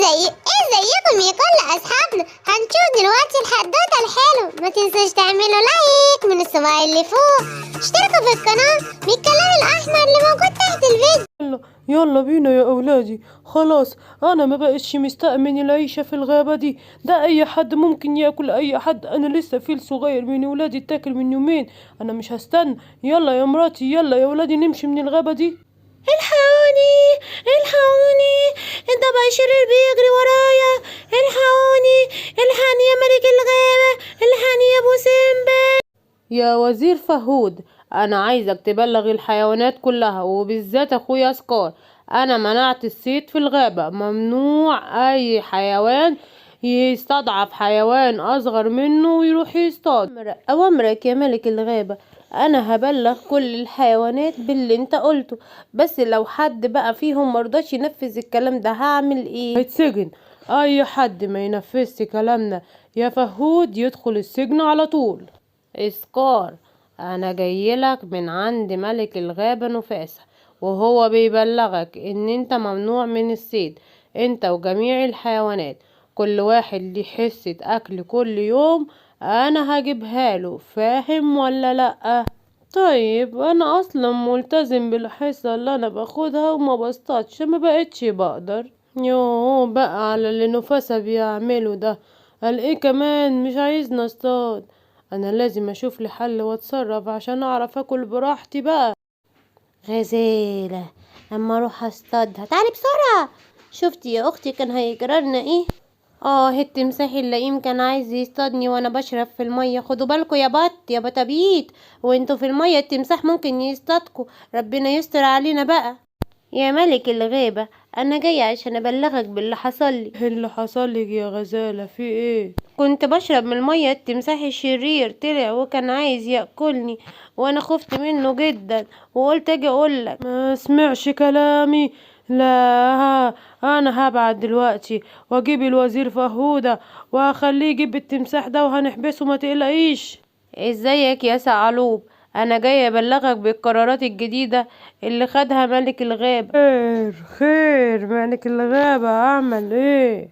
ازيكم يا كل اصحابنا. هنشوف دلوقتي الحدوته الحلو. ما تنسوش تعملوا لايك من الصباع اللي فوق، اشتركوا في القناه بالكلام الاحمر اللي موجود تحت الفيديو. يلا بينا يا أولادي. خلاص أنا ما بقتش مستأمن العيشة في الغابة دي. ده أي حد ممكن ياكل أي حد. أنا لسه فيل صغير من ولادي اتاكل من يومين. أنا مش هستنى. يلا يا مراتي، يلا يا ولادي نمشي من الغابة دي. الحقوني الحقوني، الضبع الشرير بيجري ورايا. الحقوني، الحقني يا ملك الغابة، الحقني يا ابو سيمبا. يا وزير فهود، أنا عايزك تبلغ الحيوانات كلها وبالذات أخويا سكار. أنا منعت الصيد في الغابة. ممنوع أي حيوان يستضعف حيوان أصغر منه ويروح يصطاد. أوامرك يا ملك الغابة. أنا هبلغ كل الحيوانات باللي انت قلته، بس لو حد بقى فيهم مرضاش ينفذ الكلام ده هعمل ايه؟ هيتسجن. أي حد ما ينفذش كلامنا يا فهود يدخل السجن على طول. اسكار، انا جايلك من عند ملك الغابة نفاسة، وهو بيبلغك ان انت ممنوع من الصيد، انت وجميع الحيوانات. كل واحد ليه حصة اكل كل يوم انا هجيبها له، فاهم ولا لأ؟ طيب انا اصلا ملتزم بالحصة اللي انا باخدها وما بصطادش، ما بقتش بقدر. يوه بقى على اللي نفاسة بيعمله ده. قال ايه كمان مش عايزنا اصطاد؟ انا لازم اشوف لي حل واتصرف عشان اعرف اكل براحتي بقى. غزالة، اما اروح اصطادها. تعالي بسرعة. شفتي يا اختي كان هيجرالنا ايه؟ التمساح اللئيم كان عايز يصطادني وانا بشرب في المية. خدوا بالكوا يا بط يا بتابيت، وانتوا في المية التمساح ممكن يصطادكوا. ربنا يستر علينا بقى. يا ملك الغابة، انا جاية عشان ابلغك باللي حصل لي. ايه اللي حصل لك يا غزالة؟ في ايه؟ كنت بشرب من المية، التمساح الشرير طلع وكان عايز يأكلني، وانا خفت منه جدا وقلت اجي اقولك. ما سمعش كلامي. لا، انا هبعت دلوقتي واجيب الوزير فهودة وهخليه يجيب التمساح ده وهنحبسه، ما تقلقيش. ازيك يا ثعلوب؟ انا جاي ابلغك بالقرارات الجديدة اللي خدها ملك الغابة. خير خير، ملك الغابة عمل ايه؟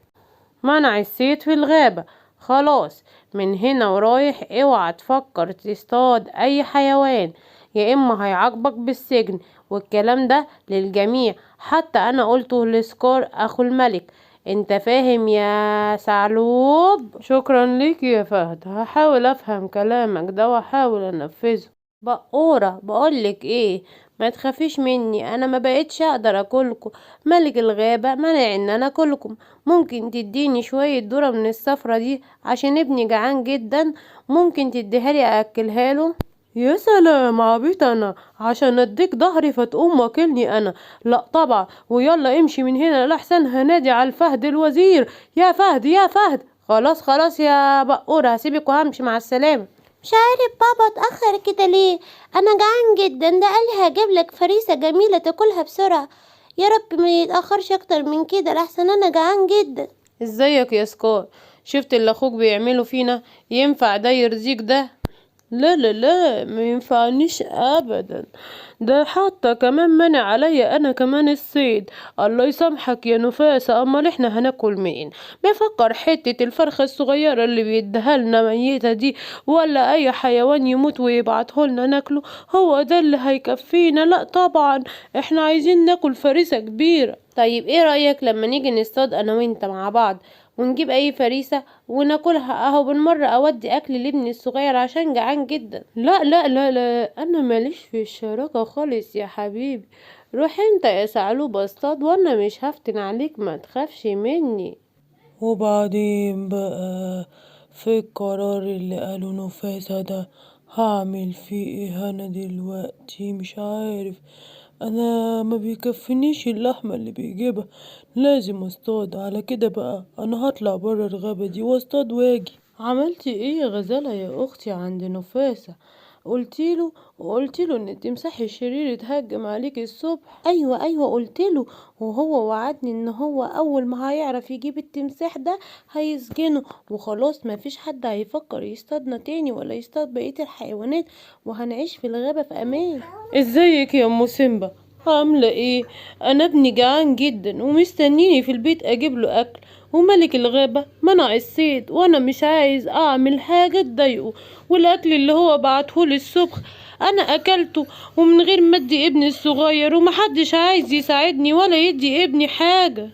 منع الصيد في الغابة. خلاص من هنا ورايح اوعى تفكر تصطاد اي حيوان، يا اما هيعاقبك بالسجن. والكلام ده للجميع، حتى انا قلته لسكار اخو الملك. انت فاهم يا ثعلوب؟ شكرا ليك يا فهد، هحاول افهم كلامك ده واحاول انفذه. بقورة بقولك ايه، ما تخافيش مني، انا ما بقيتش اقدر اكلكم. ملك الغابة منع ان انا اكلكم. ممكن تديني شوية ذرة من الصفرة دي عشان ابني جعان جدا؟ ممكن تديها لي اكلها له؟ يا سلام عبيط انا عشان اديك ظهري فتقوم واكلني انا؟ لا طبعا. ويلا امشي من هنا لحسن هنادي على الفهد الوزير. يا فهد يا فهد. خلاص خلاص يا بقورة، هسيبك وهمشي، مع السلامة. مش عارف بابا اتأخر كده ليه. انا جعان جدا، ده قالي هجيب لك فريسة جميلة تاكلها بسرعة. يا رب ما يتأخرش اكتر من كده لحسن انا جعان جدا. ازيك يا سكار؟ شفت اللي اخوك بيعمله فينا؟ ينفع ده يرضيك ده؟ لا لا لا، ما ينفعنيش ابدا. ده حتى كمان منع عليا انا كمان الصيد. الله يسامحك يا نفاسة، امال احنا هناكل مين؟ بيفكر حتة الفرخة الصغيرة اللي بيديها لنا ميتة دي ولا اي حيوان يموت ويبعته لنا ناكله هو ده اللي هيكفينا؟ لا طبعا، احنا عايزين ناكل فريسة كبيرة. طيب ايه رأيك لما نيجي نصطاد انا وانت مع بعض، ونجيب اي فريسة وناكلها اهو بالمرة، اودي اكل لابني الصغير عشان جعان جدا. لا لا لا لا، انا ماليش في الشراكة خالص يا حبيبي. روح انت يا ثعلوب اصطاد وانا مش هفتن عليك، ما تخافش مني. وبعدين بقى في القرار اللي قاله نفاسة ده هعمل فيه ايه انا دلوقتي؟ مش عارف. انا ما بيكفنيش اللحمة اللي بيجيبها، لازم اصطاد. على كده بقى انا هطلع برا الغابة دي واصطاد واجي. عملتي ايه يا غزالة يا اختي عند نفاسة؟ قلتيله ان التمساح الشرير اتهجم عليك الصبح؟ ايوه قلتله، وهو وعدني ان هو اول ما هيعرف يجيب التمساح ده هيسجنه، وخلاص ما فيش حد هيفكر يصطادنا تاني ولا يصطاد بقية الحيوانات، وهنعيش في الغابة في امان. ازيك يا ام سيمبا؟ عاملة ايه؟ انا ابني جعان جدا ومستنيني في البيت اجيب له اكل، وملك الغابة منع الصيد وانا مش عايز اعمل حاجة تضايقه، والاكل اللي هو بعتهولي الصبح انا اكلته ومن غير ما ادي ابني الصغير، ومحدش عايز يساعدني ولا يدي ابني حاجة.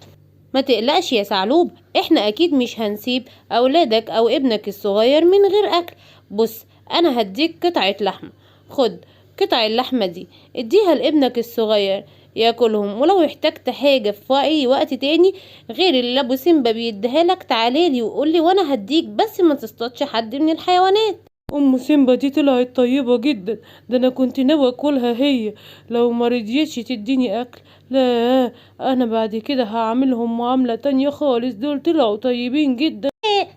ما تقلقش يا ثعلوب، احنا اكيد مش هنسيب اولادك او ابنك الصغير من غير اكل. بص، انا هديك قطعة لحمة، خد قطع اللحمة دي اديها لابنك الصغير ياكلهم، ولو احتجت حاجة في اي وقت تاني غير اللي ابو سيمبا بيديها لك تعالالي وقولي وانا هديك، بس ما تصطادش حد من الحيوانات. ام سيمبا دي طلعت طيبة جدا، ده انا كنت ناوي اكلها هي لو ما رضيتش تديني اكل. لا، انا بعد كده هعملهم معاملة تانية خالص، دول طلعوا طيبين جدا. هي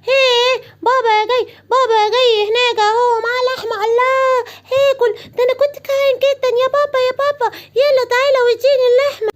بابا جاي، بابا جاي هناك اهو مع لحمة. الله، هاكل ده، انا كنت جعان جدا يا بابا يا بابا، يلا تعالى واديني اللحمة.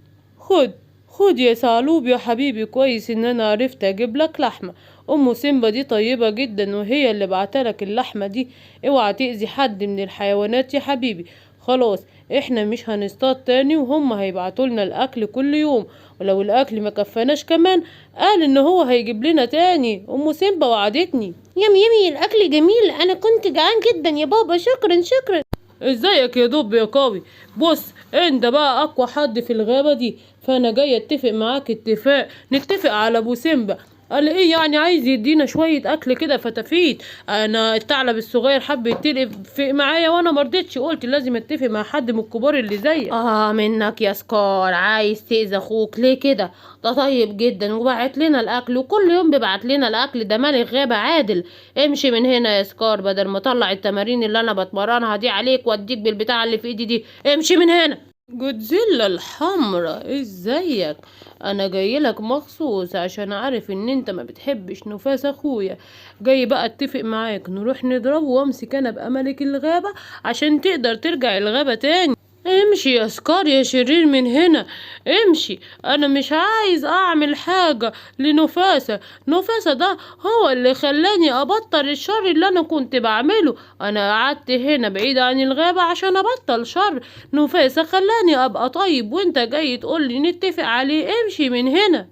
خد يا ثعلوب يا حبيبي، كويس ان انا عرفت اجيب لك لحمة. ام سيمبا دي طيبة جدا وهي اللي بعتلك اللحمة دي. اوعى تأذي حد من الحيوانات يا حبيبي. خلاص، احنا مش هنصطاد تاني وهم هيبعتولنا الاكل كل يوم، ولو الاكل ما كفاناش كمان قال ان هو هيجيب لنا تاني. ام سيمبا وعدتني. يمي الاكل جميل، انا كنت جعان جدا يا بابا، شكرا شكرا. ازيك يا دب يا قوي؟ بص، انت بقى اقوى حد في الغابة دي، فانا جاي اتفق معاك اتفاق، نتفق على ابو سيمبا. قال ايه يعني؟ عايز يدينا شوية اكل كده فتافيت. انا الثعلب الصغير حب يتفق معايا وانا مرضتش، قلت لازم اتفق مع حد من الكبار اللي زيك. منك يا سكار، عايز تأذي اخوك ليه كده؟ ده طيب جدا وبعت لنا الاكل وكل يوم بيبعت لنا الاكل، ده ملك غابة عادل. امشي من هنا يا سكار، بدل ما اطلع التمارين اللي انا بتمرنها دي عليك واديك بالبتاع اللي في ايدي دي. امشي من هنا. جودزيلا الحمرا، ازيك؟ انا جايلك مخصوص عشان عارف ان انت ما بتحبش نفاس اخويا. جاي بقى اتفق معاك نروح نضربه وامسك انا بقى ملك الغابة عشان تقدر ترجع الغابة تاني. امشي يا سكار يا شرير من هنا، امشي. انا مش عايز اعمل حاجة لنفاسة. نفاسة ده هو اللي خلاني ابطل الشر اللي انا كنت بعمله. انا قعدت هنا بعيد عن الغابة عشان ابطل شر. نفاسة خلاني ابقى طيب، وانت جاي تقولي نتفق عليه؟ امشي من هنا.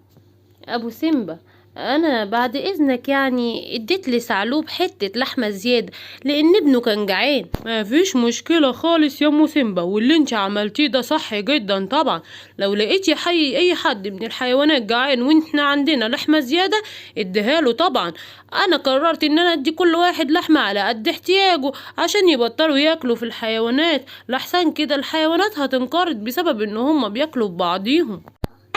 ابو سيمبا، انا بعد اذنك يعني اديت لثعلوب حتة لحمة زيادة لان ابنه كان جعان. ما فيش مشكلة خالص يا ام سيمبا، واللي انت عملتيه ده صح جدا طبعا. لو لقيتي اي حد من الحيوانات جعان واحنا عندنا لحمة زيادة اديها له طبعا. انا قررت ان انا ادي كل واحد لحمة على قد احتياجه عشان يبطلوا ياكلوا في الحيوانات، لحسن كده الحيوانات هتنقرض بسبب ان هم بياكلوا ببعضيهم.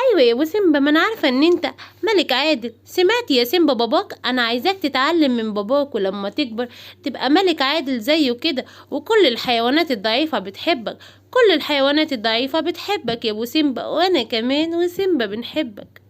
ايوه يا ابو سيمبا، ما انا عارفه ان انت ملك عادل. سمعت يا سيمبا باباك؟ انا عايزاك تتعلم من باباك ولما تكبر تبقى ملك عادل زيه كده، وكل الحيوانات الضعيفه بتحبك. كل الحيوانات الضعيفه بتحبك يا ابو سيمبا، وانا كمان وسيمبا بنحبك.